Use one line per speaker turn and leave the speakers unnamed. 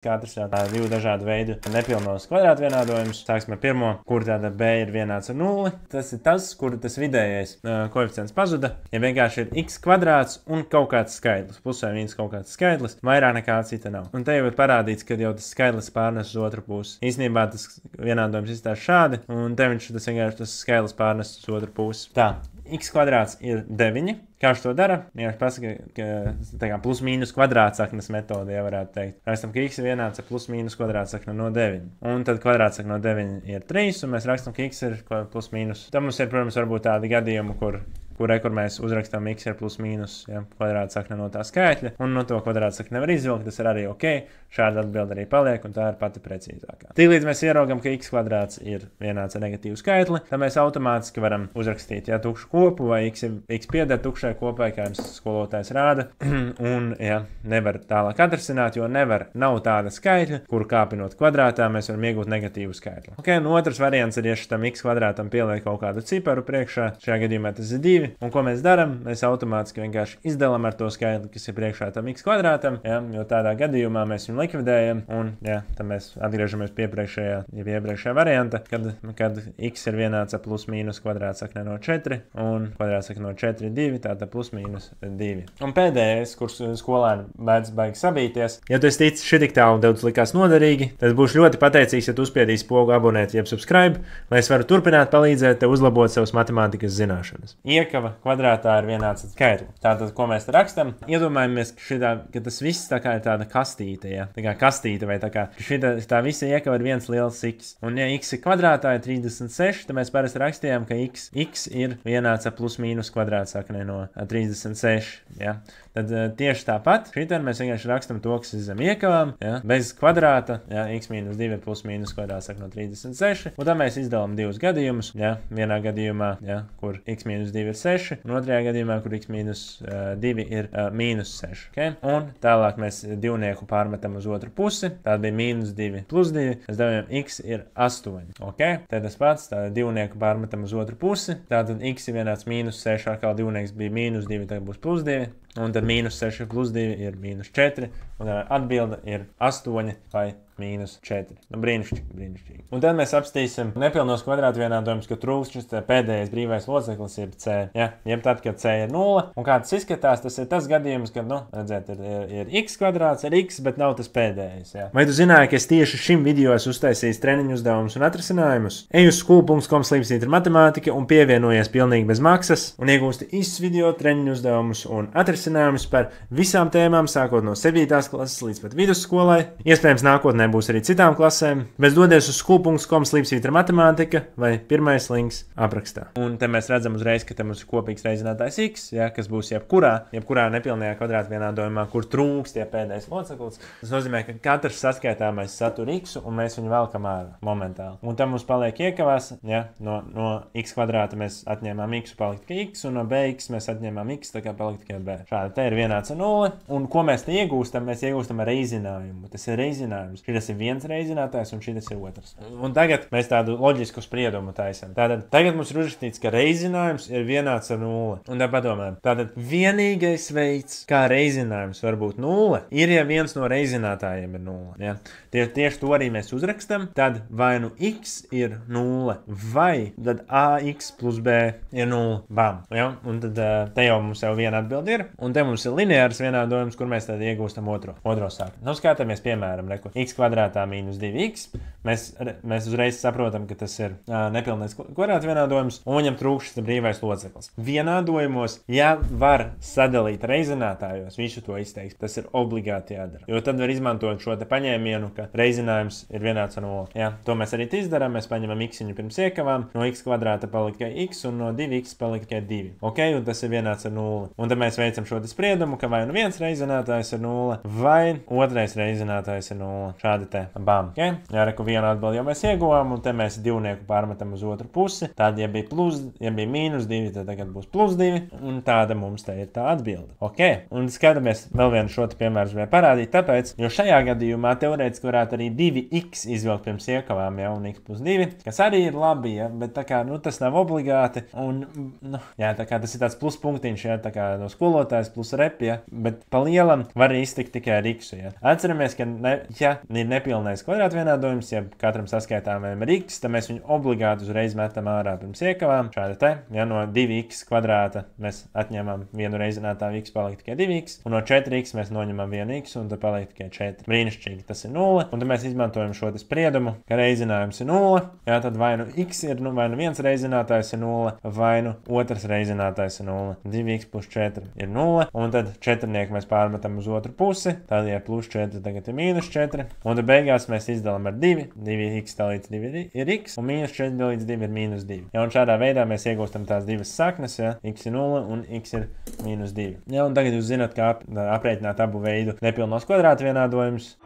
Katrs jau tā divu dažādu veidu nepilnos kvadrātvienādojumus. Sāksim ar pirmo, kur tāda b ir vienāds ar 0. Tas ir tas, kur tas vidējais koeficients pazuda. Ja vienkārši ir x kvadrāts un kaut kāds skaitlis, plus vai mīnus kaut kāds skaitlis, vairāk nekā cita nav. Un te jau ir parādīts, ka jau tas skaitlis pārnes uz otru pusi. Īstenībā tas vienādojums izstāsta šādi, un te viņš tas vienkārši tas skaitlis pārnes uz otru pusi. Tā, x kvadrāts ir 9. Kā viņš to dara? Vienkārši pasaka, ka tā kā plus mīnus kvadrātsaknes metode, ja varētu teikt. Rakstam, ka x ir vienāds ar plus mīnus kvadrātsakne no 9. Un tad kvadrātsakne no 9 ir 3, un mēs rakstam, ka x ir plus mīnus. Tad mums ir, protams, varbūt tādi gadījumi, kur mēs uzrakstām x ir plus mīnus, ja, kvadrātsakne no tā skaitļa, un no to kvadrātsakne nevar izvilkt, tas ir arī ok. Šāda atbilde arī paliek, un tā ir pati precīzākā. Tīklīdz mēs ieraugam, ka x kvadrāts ir vienāds ar negatīvu skaitli, tad mēs automātiski varam uzrakstīt, ja, tukšu kopu, vai x pieder tukšai kopai, kā jums skolotājs rāda, un, ja, nevar tālāk atrisināt, jo nav tāda skaitļa, kuru kāpinot kvadrātā, mēs varam iegūt negatīvu skaitli. Ok, un otrs variants ir, ja šitam x kvadrātam pieliek kaut kādu ciparu priekšā, šajā gadījumā tas ir 2. Un ko mēs darām? Mēs automātiski vienkārši izdalām ar to skaitli, kas ir priekšā tam x kvadrātam, ja, jo tādā gadījumā mēs viņu likvidējam, un ja, tad mēs atgriežamies pie iepriekšējā varianta, kad x ir vienāds ar plus mīnus kvadrātsakne no 4, un kvadrātsakne no 4 ir 2, tātad plus mīnus 2. Un pēdējais, kurš skolēni bēdz baigi sabīties, ja tu esi ticis šitik tālu, tev likās noderīgi, tad būšu ļoti pateicīgs, ja tu uzspiedīsi pogu abonēt jeb subscribe, lai es varu turpināt palīdzēt tev uzlabot savas matemātikas zināšanas. Kvadrātā ir vienāds ar skaitli. Tātad, ko mēs te rakstam? Iedomājamies, ka tas viss tā kā ir tāda kastīte, ja? Tā kā kastīte, vai tā kā tā visa iekava ir viens liels x. Un ja x ir kvadrātā ir 36, tad mēs parasti rakstījām, ka x ir vienāds ar plus mīnus kvadrātsakne no 36, ja? Tad tieši tāpat šitien mēs vienkārši rakstam to, kas ir zem iekavām, ja? Bez kvadrāta, ja? X mīnus 2 ir plus mīnus kvadrātsakne no 36, un tad mēs izdalām divus gadījumus, ja? Vienā gadījumā, ja? Kur x mīnus 2 ir 6, un otrajā gadījumā, kur x mīnus 2 ir mīnus 6. Okay? Un tālāk mēs divnieku pārmetam uz otru pusi. Tāda bija mīnus 2 plus 2. Mēs devām x ir 8. Okay? Tad tas pats, tāda divnieku pārmetam uz otru pusi. Tātad x ir vienāds mīnus 6, atkal divnieks bija mīnus 2, tagad būs plus 2. Un tad mīnus 6 plus 2 ir mīnus 4. Un atbilde ir 8 vai mīnus 4. Nu, brīnišķīgi. Un tad mēs apstīsim nepilnos kvadrātvienādojumus, ka trūkst šis pēdējais brīvais loceklis ir c. Ja? Jeb tad, kad c ir 0. Un kā tas izskatās, tas ir tas gadījums, kad, redzēt, ir x kvadrāts ar x, bet nav tas pēdējais. Ja? Vai tu zināji, ka es tieši šim video esmu uztaisījis treniņu uzdevumus un atrisinājumus? Ej uz skolu.com/matemātika un pievienojies pilnīgi bez maksas un iegūsti īsts video treniņu uzdevumus un atrisinājumus par visām tēmām, sākot no 7. klases līdz pat vidusskolai. Iespējams, nākotnē būs arī citām klasēm, bet dodies uz skolu.com/matemātika vai pirmais links aprakstā. Un te mēs redzam uzreiz, ka te mums ir kopīgs reizinātājs x, ja, kas būs jebkurā nepilnajā kvadrātvienādojumā, kur trūkst tie pēdējais loceklis. Tas nozīmē, ka katrs saskaitāmais satur x, un mēs viņu velkam ārā momentāli. Un tam mums paliek iekavās, ja, no x kvadrāta mēs atņēmām x, palikt tikai x, un no bx mēs atņēmām x, tā kā palikt tikai b. Šādi te ir vienāds ar 0, un ko mēs te iegūstam? Mēs iegūstam reizinājumu. Tas ir reizinājums. Šitas ir viens reizinātājs, un šitas ir otrs. Un tagad mēs tādu loģisku spriedumu taisam. Tātad tagad mums ir uzrakstīts, ka reizinājums ir vienāds ar 0. Un tā padomājam. Tātad vienīgais veids, kā reizinājums var būt 0, ir, ja viens no reizinātājiem ir 0. Ja? Tieši to arī mēs uzrakstam. Tad vai nu x ir 0, vai tad ax plus b ir 0. Bam! Ja? Un tad te jau mums jau viena atbilde ir. Un te mums ir lineārs vienādojums, kur mēs tad iegūstam otro sākumu. Nu, skatāmies, piemēram, x kvadrātā mīnus 2x. Mēs uzreiz saprotam, ka tas ir nepilnais kvadrātvienādojums, un viņam trūkst šis brīvais loceklis. Vienādojumos, ja var sadalīt reizinātājos, visu to izteiks, tas ir obligāti jādara. Jo tad var izmantot šo te paņēmienu, ka reizinājums ir vienāds ar 0. Ja? To mēs arī izdarām. Mēs paņemam x-iņu pirms iekavām, no x kvadrāta palika tikai x, un no 2x palika tikai 2. Ok, un tas ir vienāds ar 0. Un tad mēs veicam šo te spriedumu, ka vai nu viens reizinātājs ir 0, vai otrais reizinātājs ir 0. Šādi te bam. Okay? Jā, reku vienu atbildi jau mēs ieguvām, un te mēs divnieku pārmetam uz otru pusi. Tad, ja bija -2, tad tagad būs +2, un tāda mums te ir tā atbilde. Ok, un skatāmies vēl vienu šo piemēru vai parādīt, tāpēc, jo šajā gadījumā teorētiski varētu arī 2x izvilkt pirms iekavām, ja, un x + 2, kas arī ir labi, ja, bet tā kā, tas nav obligāti, un, jā, tā kā tas ir tāds pluspunktiņš, ja, tā kā no skolotājs plus rep, ja, bet pa lielam var iztikt tikai ar x, ja. Atceramies, ka, ja ir nepilnais kvadrātvienādojums, ja katram saskaitāmajam ir x, tad mēs viņu obligāti uzreiz metam ārā pirms iekavām, šādi te, ja no 2x kvadrāta mēs atņemam vienu reizinātāju x, paliek tikai 2x, un no 4x mēs noņemam 1x, un tad paliek tikai 4. Brīnišķīgi, tas ir 0, un tad mēs izmantojam šo spriedumu, ka reizinājums ir 0, jā, tad vai nu x ir, vai nu viens reizinātājs ir 0, vai nu otrs reizinātājs ir 0. 2x + 4 ir 0, un tad četrnieku mēs pārmetam uz otru pusi, tad, ja +4, tagad ir -4, un tad beigās mēs izdalām ar 2, 2x dalīts 2 ir x, un -4 dalīts 2 ir -2. Ja, un šādā veidā mēs iegūstam tās divas saknes, ja, x ir 0 un x ir -2. Ja, un tagad jūs zināt, kā aprēķināt abu veidu nepilnos kvadrātvienādojumus.